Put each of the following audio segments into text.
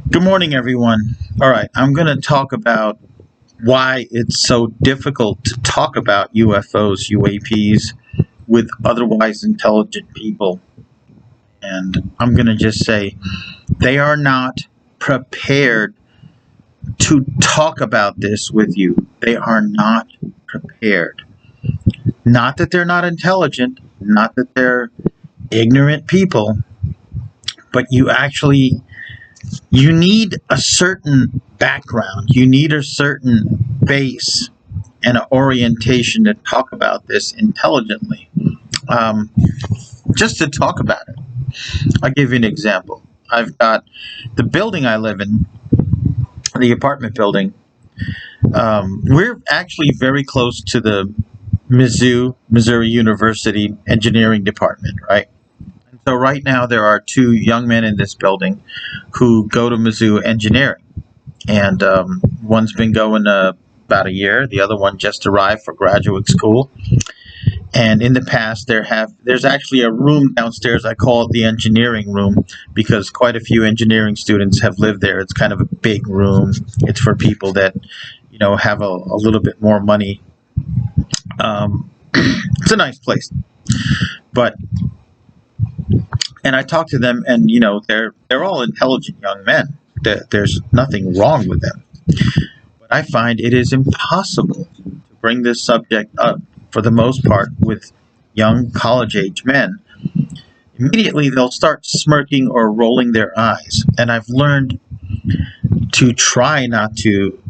Good morning, everyone. All right, I'm going to talk about why it's so difficult to talk about UFOs, UAPs with otherwise intelligent people. And I'm going to just say they are not prepared to talk about this with you. They are not prepared. Not that they're not intelligent, not that they're ignorant people, but you need a certain background, you need a certain base and an orientation to talk about this intelligently. Um, just to talk about it, I'll give you an example. I've got the building I live in, the apartment building. We're actually very close to the Missouri University engineering department, right? So right now there are two young men in this building who go to Mizzou engineering, and one's been going about a year. The other one just arrived for graduate school. And in the past, there's actually a room downstairs. I call it the engineering room because quite a few engineering students have lived there. It's kind of a big room. It's for people that have a little bit more money. It's a nice place, but and I talk to them, and they're all intelligent young men. There's nothing wrong with them. But I find it is impossible to bring this subject up, for the most part, with young college-age men. Immediately, they'll start smirking or rolling their eyes. And I've learned to try not to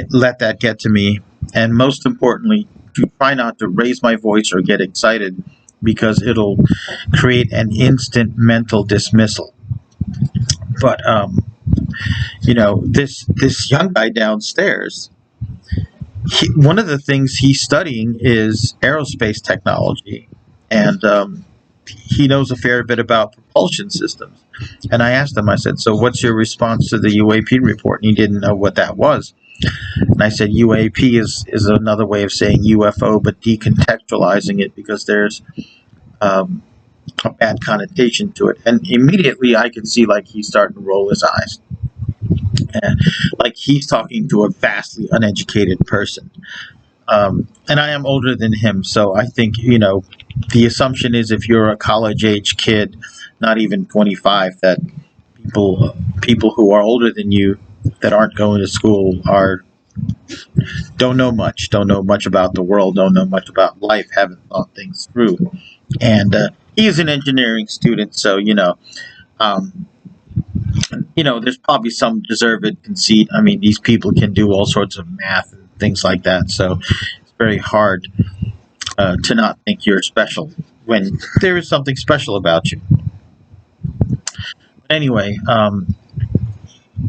let that get to me. And most importantly, to try not to raise my voice or get excited, because it'll create an instant mental dismissal. But this young guy downstairs, one of the things he's studying is aerospace technology, and he knows a fair bit about propulsion systems. And I asked him, I said, "So what's your response to the UAP report?" And he didn't know what that was. And I said, UAP is another way of saying UFO, but decontextualizing it because there's a bad connotation to it. And immediately I could see like he's starting to roll his eyes. And like he's talking to a vastly uneducated person. And I am older than him, so I think, the assumption is if you're a college-age kid, not even 25, that people who are older than you that aren't going to school don't know much about the world, don't know much about life, haven't thought things through. And he's an engineering student, so there's probably some deserved conceit. I mean, these people can do all sorts of math and things like that, so it's very hard to not think you're special when there is something special about you. But anyway,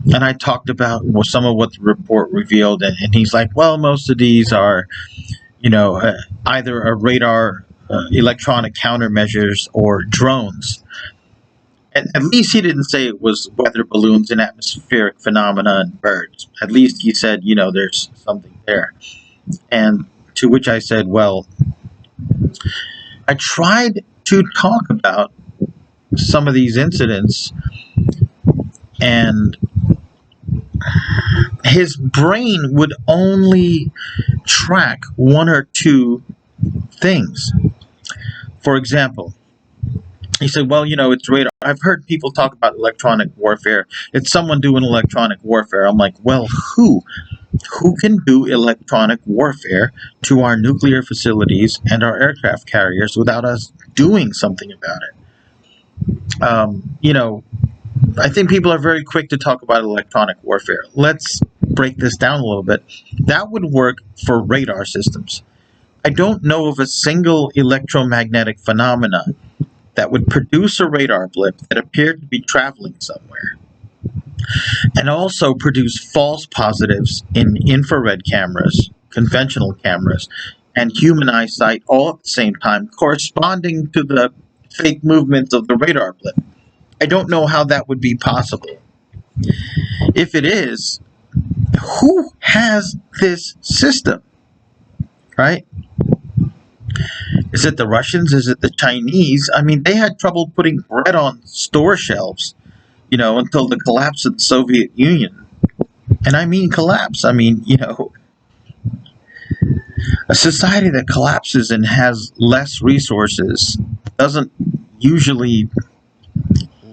and I talked about some of what the report revealed, and he's like, well, most of these are, either a radar, electronic countermeasures, or drones. At least he didn't say it was weather balloons and atmospheric phenomena and birds. At least he said, there's something there. And to which I said, well, I tried to talk about some of these incidents, and his brain would only track one or two things. For example, he said, well, it's radar. I've heard people talk about electronic warfare. It's someone doing electronic warfare. I'm like, well, who? Who can do electronic warfare to our nuclear facilities and our aircraft carriers without us doing something about it? I think people are very quick to talk about electronic warfare. Let's break this down a little bit. That would work for radar systems. I don't know of a single electromagnetic phenomena that would produce a radar blip that appeared to be traveling somewhere, and also produce false positives in infrared cameras, conventional cameras, and human eyesight all at the same time, corresponding to the fake movements of the radar blip. I don't know how that would be possible. If it is, who has this system, right? Is it the Russians? Is it the Chinese? I mean, they had trouble putting bread on store shelves, until the collapse of the Soviet Union. And I mean collapse. I mean, a society that collapses and has less resources doesn't usually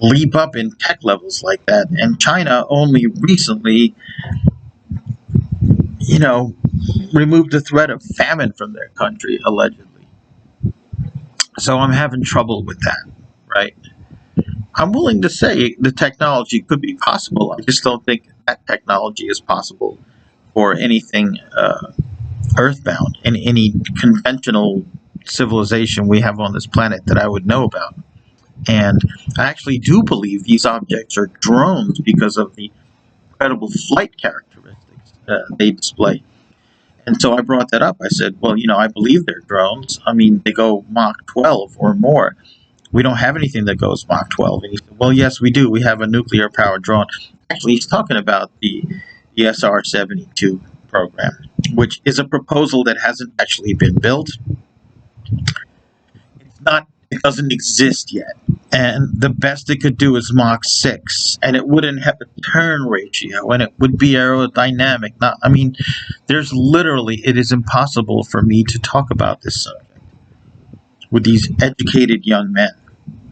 leap up in tech levels like that. And China only recently, removed the threat of famine from their country, allegedly. So I'm having trouble with that, right? I'm willing to say the technology could be possible. I just don't think that technology is possible for anything earthbound in any conventional civilization we have on this planet that I would know about. And I actually do believe these objects are drones because of the incredible flight characteristics they display. And so I brought that up. I said, well, I believe they're drones. I mean, they go Mach 12 or more. We don't have anything that goes Mach 12. And he said, well, yes, we do. We have a nuclear-powered drone. Actually, he's talking about the SR-72 program, which is a proposal that hasn't actually been built. It doesn't exist yet. And the best it could do is Mach 6, and it wouldn't have a turn ratio, and it would be aerodynamic. It is impossible for me to talk about this subject with these educated young men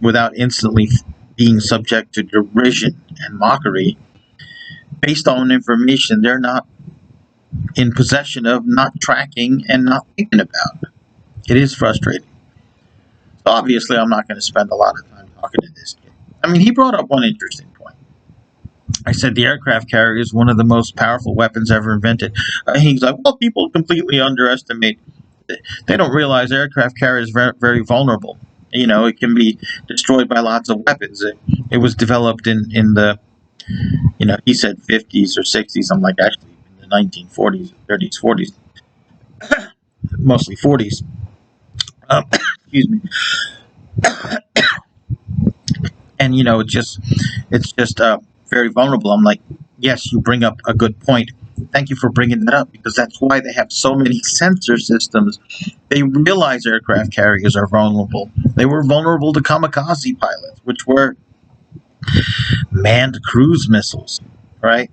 without instantly being subject to derision and mockery based on information they're not in possession of, not tracking, and not thinking about. It is frustrating. So obviously, I'm not going to spend a lot of time talking to this kid. I mean, he brought up one interesting point. I said the aircraft carrier is one of the most powerful weapons ever invented. He's like, well, people completely underestimate. They don't realize aircraft carrier is very, very vulnerable. It can be destroyed by lots of weapons. It was developed in the, he said 50s or 60s. I'm like, actually, in the 1940s, 30s, 40s, mostly 40s. Excuse me. And it's just very vulnerable. I'm like, yes, you bring up a good point. Thank you for bringing that up, because that's why they have so many sensor systems. They realize aircraft carriers are vulnerable. They were vulnerable to kamikaze pilots, which were manned cruise missiles, right?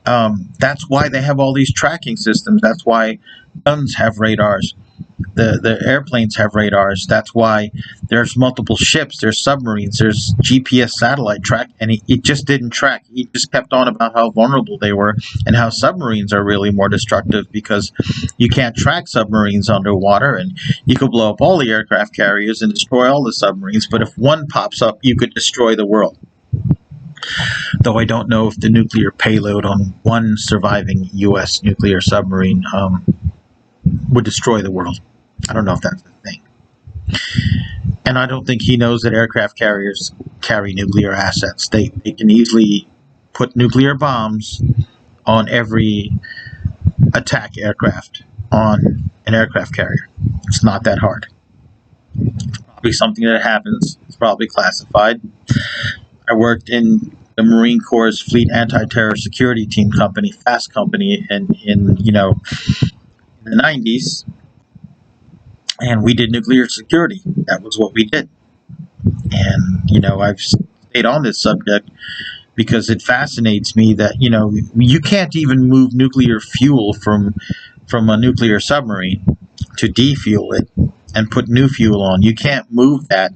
That's why they have all these tracking systems. That's why guns have radars. The airplanes have radars. That's why there's multiple ships, there's submarines, there's GPS satellite track, and it just didn't track. He just kept on about how vulnerable they were and how submarines are really more destructive because you can't track submarines underwater, and you could blow up all the aircraft carriers and destroy all the submarines, but if one pops up, you could destroy the world. Though I don't know if the nuclear payload on one surviving U.S. nuclear submarine would destroy the world. I don't know if that's the thing. And I don't think he knows that aircraft carriers carry nuclear assets. They can easily put nuclear bombs on every attack aircraft on an aircraft carrier. It's not that hard. It's probably something that happens. It's probably classified. I worked in the Marine Corps' Fleet Anti-Terror Security Team company, FAST company, in the 90s. And we did nuclear security. That was what we did. And, I've stayed on this subject because it fascinates me that, you can't even move nuclear fuel from a nuclear submarine to defuel it and put new fuel on. You can't move that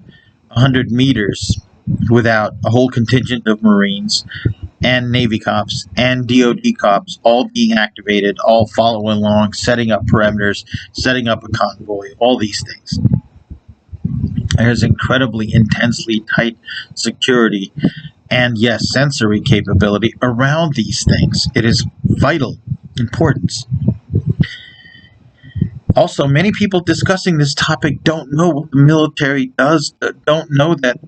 100 meters without a whole contingent of Marines and Navy cops and DOD cops all being activated, all following along, setting up perimeters, setting up a convoy, all these things. There's incredibly intensely tight security and, yes, sensory capability around these things. It is vital importance. Also, many people discussing this topic don't know what the military does, don't know that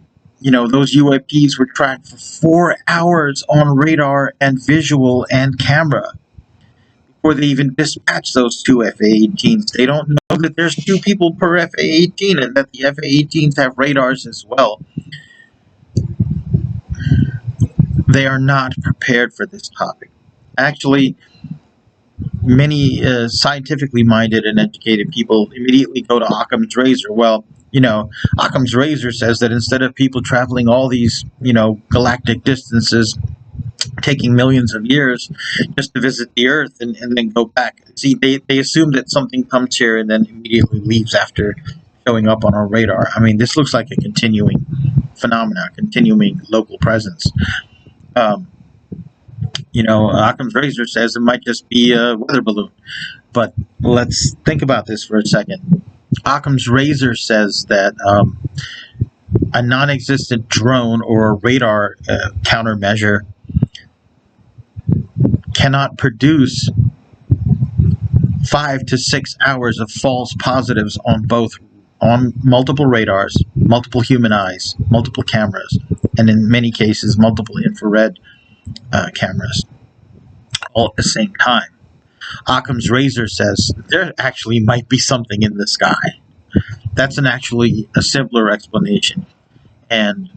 those UAPs were tracked for 4 hours on radar and visual and camera before they even dispatch those 2 FA-18s. They don't know that there's 2 people per FA-18 and that the FA-18s have radars as well. They are not prepared for this topic. Actually, many scientifically minded and educated people immediately go to Occam's Razor. Well, Occam's Razor says that instead of people traveling all these, galactic distances, taking millions of years just to visit the Earth and then go back. See, they assume that something comes here and then immediately leaves after showing up on our radar. I mean, this looks like a continuing phenomena, continuing local presence. Occam's Razor says it might just be a weather balloon. But let's think about this for a second. Occam's Razor says that a non-existent drone or a radar countermeasure cannot produce 5 to 6 hours of false positives on multiple radars, multiple human eyes, multiple cameras, and in many cases multiple infrared cameras all at the same time. Occam's Razor says there actually might be something in the sky. That's actually a simpler explanation. And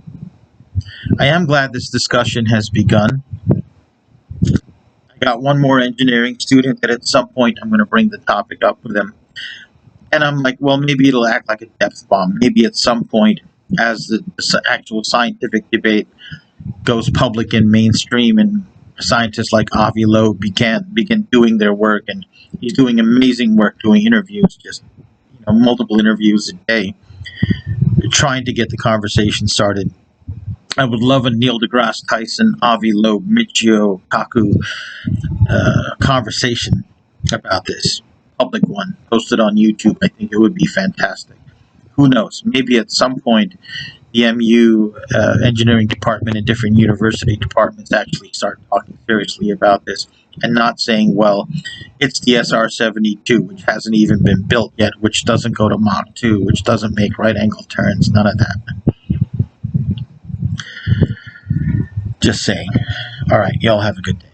I am glad this discussion has begun. I got one more engineering student that at some point I'm going to bring the topic up with them. And I'm like, well, maybe it'll act like a depth bomb. Maybe at some point, as the actual scientific debate goes public and mainstream, and scientists like Avi Loeb begin doing their work, and he's doing amazing work doing interviews, just multiple interviews a day, trying to get the conversation started. I would love a Neil deGrasse Tyson, Avi Loeb, Michio Kaku conversation about this. Public one, posted on YouTube. I think it would be fantastic. Who knows? Maybe at some point the MU engineering department and different university departments actually start talking seriously about this and not saying, well, it's the SR-72, which hasn't even been built yet, which doesn't go to Mach 2, which doesn't make right-angle turns, none of that. Just saying. All right, y'all have a good day.